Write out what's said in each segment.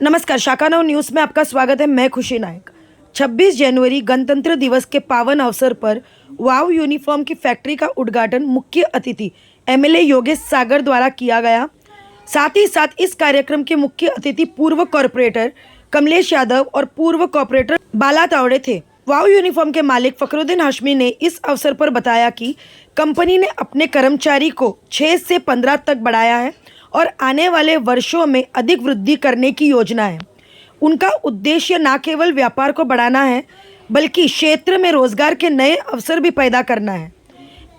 नमस्कार, शाखा 9 न्यूज़ में आपका स्वागत है। मैं खुशी नायक। 26 जनवरी गणतंत्र दिवस के पावन अवसर पर वाव यूनिफॉर्म की फैक्ट्री का उद्घाटन मुख्य अतिथि एमएलए योगेश सागर द्वारा किया गया। साथ ही साथ इस कार्यक्रम के मुख्य अतिथि पूर्व कॉर्पोरेटर कमलेश यादव और पूर्व कॉर्पोरेटर बाला तावड़े थे। वाव यूनिफॉर्म के मालिक फखरुद्दीन हाशमी ने इस अवसर पर बताया कि कंपनी ने अपने कर्मचारी को 6 से 15 तक बढ़ाया है और आने वाले वर्षों में अधिक वृद्धि करने की योजना है। उनका उद्देश्य न केवल व्यापार को बढ़ाना है बल्कि क्षेत्र में रोजगार के नए अवसर भी पैदा करना है।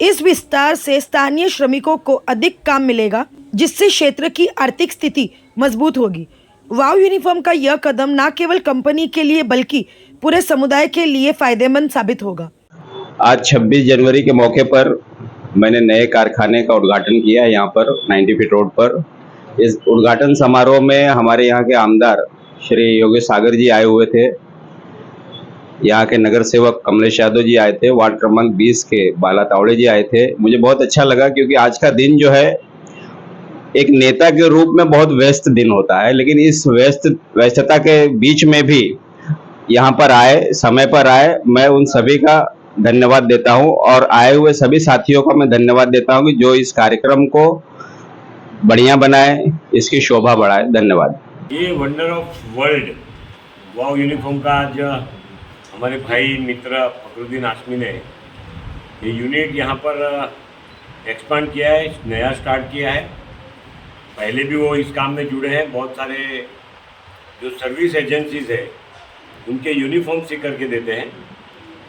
इस विस्तार से स्थानीय श्रमिकों को अधिक काम मिलेगा, जिससे क्षेत्र की आर्थिक स्थिति मजबूत होगी। वाव यूनिफॉर्म का यह कदम न केवल कंपनी के लिए बल्कि पूरे समुदाय के लिए फायदेमंद साबित होगा। आज 26 जनवरी के मौके पर मैंने नए कारखाने का उद्घाटन किया है यहाँ पर 90 फीट रोड पर। इस उद्घाटन समारोह में हमारे यहाँ के आमदार श्री योगेश सागर जी आए हुए थे। यहाँ के नगर सेवक कमलेश यादव जी आए थे। वार्ड क्रमांक 20 के बाला तावड़े जी आए थे। मुझे बहुत अच्छा लगा क्योंकि आज का दिन जो है एक नेता के रूप में बहुत व्यस्त दिन होता है, लेकिन इस व्यस्तता के बीच में भी यहाँ पर आए, समय पर आए। मैं उन सभी का धन्यवाद देता हूं और आए हुए सभी साथियों का मैं धन्यवाद देता हूं कि जो इस कार्यक्रम को बढ़िया बनाए, इसकी शोभा बढ़ाए। धन्यवाद। ये wonder of world wow uniform का आज हमारे भाई मित्र फखरुद्दीन हाशमी ने ये यूनिट यहाँ पर एक्सपांड किया है, नया स्टार्ट किया है। पहले भी वो इस काम में जुड़े हैं। बहुत सारे जो सर्विस एजेंसीज है उनके यूनिफॉर्म सी करके देते हैं।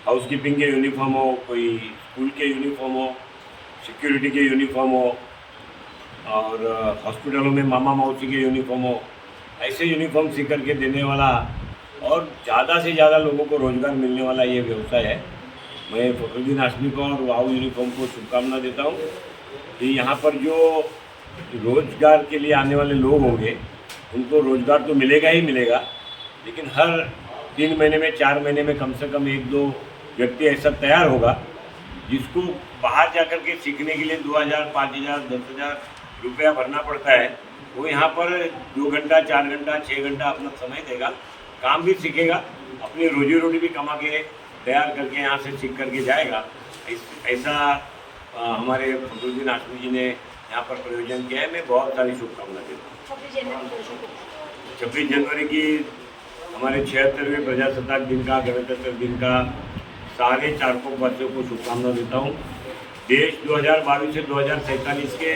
हाउसकीपिंग के यूनिफॉर्म हो, कोई स्कूल के यूनिफॉर्म हो, सिक्योरिटी के यूनिफॉर्म हो और हॉस्पिटलों में मामा मौसी के यूनिफॉर्म हो, ऐसे यूनिफॉर्म सी करके देने वाला और ज़्यादा से ज़्यादा लोगों को रोज़गार मिलने वाला ये व्यवसाय है। मैं फखरुद्दीन हाशमी को और वाव यूनिफॉर्म को शुभकामना देता हूँ कि यहाँ पर जो रोज़गार के लिए आने वाले लोग होंगे उनको रोज़गार तो मिलेगा ही मिलेगा, लेकिन हर 3 महीने में 4 महीने में कम से कम 1-2 व्यक्ति ऐसा तैयार होगा जिसको बाहर जाकर के सीखने के लिए 2000, 5000, 10,000 रुपया भरना पड़ता है। वो यहाँ पर 2 घंटा, 4 घंटा, 6 घंटा अपना समय देगा, काम भी सीखेगा, अपनी रोजी रोटी भी कमा के तैयार करके यहाँ से सीख करके जाएगा। ऐसा हमारे फखरुद्दीन हाशमी जी ने यहाँ पर प्रयोजन किया है। मैं बहुत सारी शुभकामना देता हूँ। 26 जनवरी की हमारे 76वें प्रजासत्ताक दिन का, गणतंत्र दिन का सारे चारकोपवासियों को शुभकामना देता हूँ। देश 2022 से 2047 के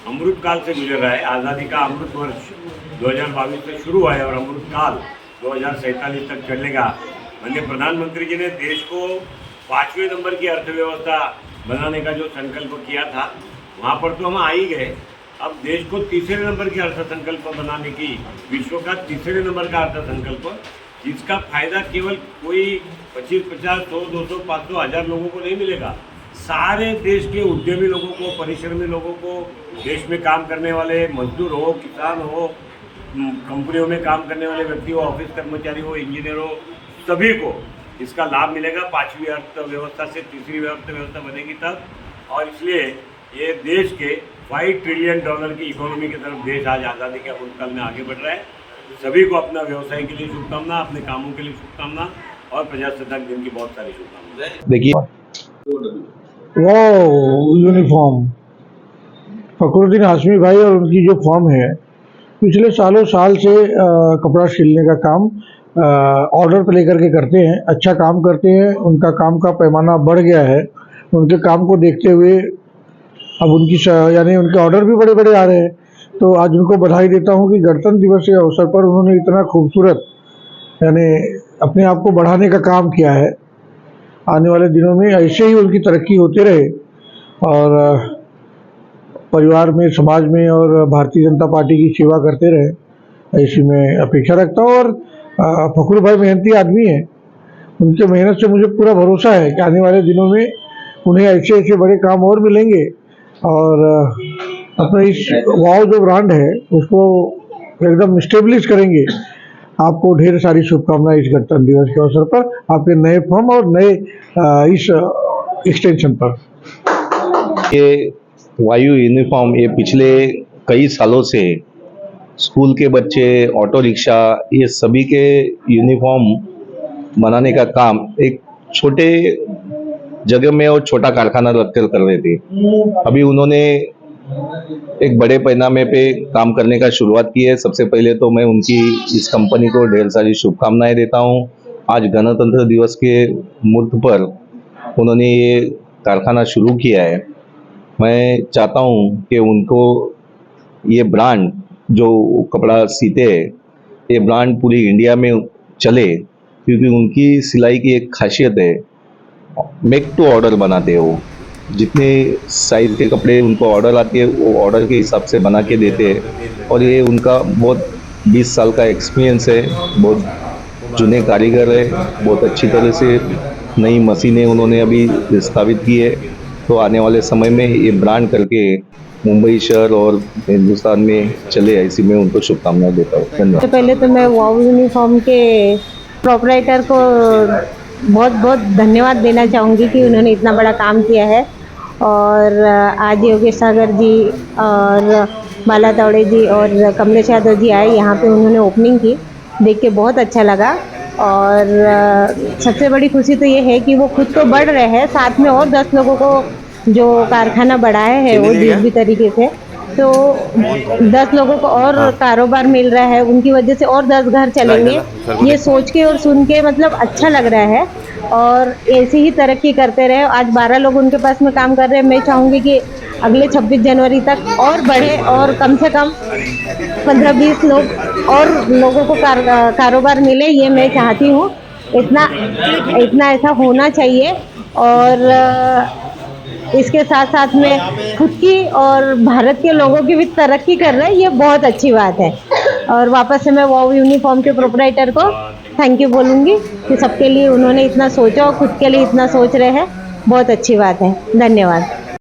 अमृत काल से गुजर रहा है। आज़ादी का अमृत वर्ष 2022 से शुरू हुआ है और अमृत काल 2047 तक चलेगा। माननीय प्रधानमंत्री जी ने देश को 5वें नंबर की अर्थव्यवस्था बनाने का जो संकल्प किया था, वहाँ पर तो हम आ ही गए। अब देश को 3रे नंबर के अर्थ संकल्प बनाने की, विश्व का 3रे नंबर का अर्थ संकल्प, जिसका फायदा केवल कोई 25, 50, 100, 200, 500, 1000 लोगों को नहीं मिलेगा। सारे देश के उद्यमी लोगों को, परिश्रमी लोगों को, देश में काम करने वाले मजदूर हो, किसान हो, कंपनियों में काम करने वाले व्यक्ति हो, ऑफिस कर्मचारी हो, इंजीनियर हो, सभी को इसका लाभ मिलेगा। 5वीं अर्थव्यवस्था से 3री अर्थव्यवस्था बनेगी तब। और इसलिए ये देश के $5 ट्रिलियन की इकोनॉमी की तरफ देश आज आज़ादी के अमृतकाल में आगे बढ़ रहा है। सभी को अपना व्यवसाय के लिए शुभकामना, अपने कामों के लिए शुभकामना और प्रजासत्ताक दिन की बहुत सारी शुभकामनाएं। देखिए वो यूनिफॉर्म फखरुद्दीन हाशमी भाई और उनकी जो फॉर्म है, पिछले सालों साल से कपड़ा सिलने का काम ऑर्डर पर लेकर के करते हैं। अच्छा काम करते हैं। उनका काम का पैमाना बढ़ गया है। उनके काम को देखते हुए अब उनकी यानी उनके ऑर्डर भी बड़े बड़े आ रहे हैं। तो आज उनको बधाई देता हूं कि गणतंत्र दिवस के अवसर पर उन्होंने इतना खूबसूरत यानी अपने आप को बढ़ाने का काम किया है। आने वाले दिनों में ऐसे ही उनकी तरक्की होते रहे और परिवार में, समाज में और भारतीय जनता पार्टी की सेवा करते रहे, ऐसी मैं अपेक्षा रखता हूँ। और फखरू भाई मेहनती आदमी हैं। उनके मेहनत से मुझे पूरा भरोसा है कि आने वाले दिनों में उन्हें ऐसे ऐसे बड़े काम और मिलेंगे और अपने इस वाव जो ब्रांड है उसको एकदम स्टेब्लिश करेंगे। आपको ढेर सारी शुभकामनाएं इस गणतंत्र दिवस के अवसर पर, आपके नए फॉर्म और नए इस एक्सटेंशन पर। ये वायु यूनिफॉर्म ये पिछले कई सालों से स्कूल के बच्चे, ऑटो रिक्शा, ये सभी के यूनिफॉर्म बनाने का काम एक छोटे जगह में और छोटा कारखाना रखकर कर रहे थे। अभी उन्होंने एक बड़े पैमाने पे काम करने का शुरुआत की है। सबसे पहले तो मैं उनकी इस कंपनी को ढेर सारी शुभकामनाएं देता हूं। आज गणतंत्र दिवस के मुहूर्त पर उन्होंने ये कारखाना शुरू किया है। मैं चाहता हूं कि उनको ये ब्रांड जो कपड़ा सीते हैं, ये ब्रांड पूरी इंडिया में चले, क्योंकि उनकी सिलाई की एक खासियत है, मेक टू ऑर्डर बनाते हैं वो। जितने साइज के कपड़े उनको ऑर्डर आती है वो ऑर्डर के हिसाब से बना के देते हैं। और ये उनका बहुत 20 साल का एक्सपीरियंस है, बहुत जुने कारीगर है, बहुत अच्छी तरह से नई मशीनें उन्होंने अभी स्थापित की है। तो आने वाले समय में ये ब्रांड करके मुंबई शहर और हिंदुस्तान में चले, ऐसी मैं उनको शुभकामनाएं देता हूँ। धन्यवाद। सबसे पहले तो मैं वाव यूनिफॉर्म के प्रोपराइटर को बहुत बहुत धन्यवाद देना चाहूँगी कि उन्होंने इतना बड़ा काम किया है। और आज योगेश सागर जी और बाला तौड़े जी और कमलेश यादव जी आए यहाँ पे, उन्होंने ओपनिंग की, देख के बहुत अच्छा लगा। और सबसे बड़ी खुशी तो ये है कि वो खुद तो बढ़ रहे हैं, साथ में और 10 लोगों को जो कारखाना बढ़ाया है वो जिस भी तरीके से, तो 10 लोगों को और कारोबार मिल रहा है, उनकी वजह से और 10 घर चलेंगे। ये सोच के और सुन के मतलब अच्छा लग रहा है। और ऐसी ही तरक्की करते रहे। आज 12 लोग उनके पास में काम कर रहे हैं। मैं चाहूँगी कि अगले 26 जनवरी तक और बढ़े और कम से कम 15-20 लोग और लोगों को कारोबार मिले, ये मैं चाहती हूँ। इतना ऐसा होना चाहिए। और इसके साथ साथ में खुद की और भारत के लोगों की भी तरक्की कर रहे हैं, ये बहुत अच्छी बात है। और वापस से मैं वाव यूनिफॉर्म के प्रोपराइटर को थैंक यू बोलूँगी कि सबके लिए उन्होंने इतना सोचा और खुद के लिए इतना सोच रहे हैं, बहुत अच्छी बात है। धन्यवाद।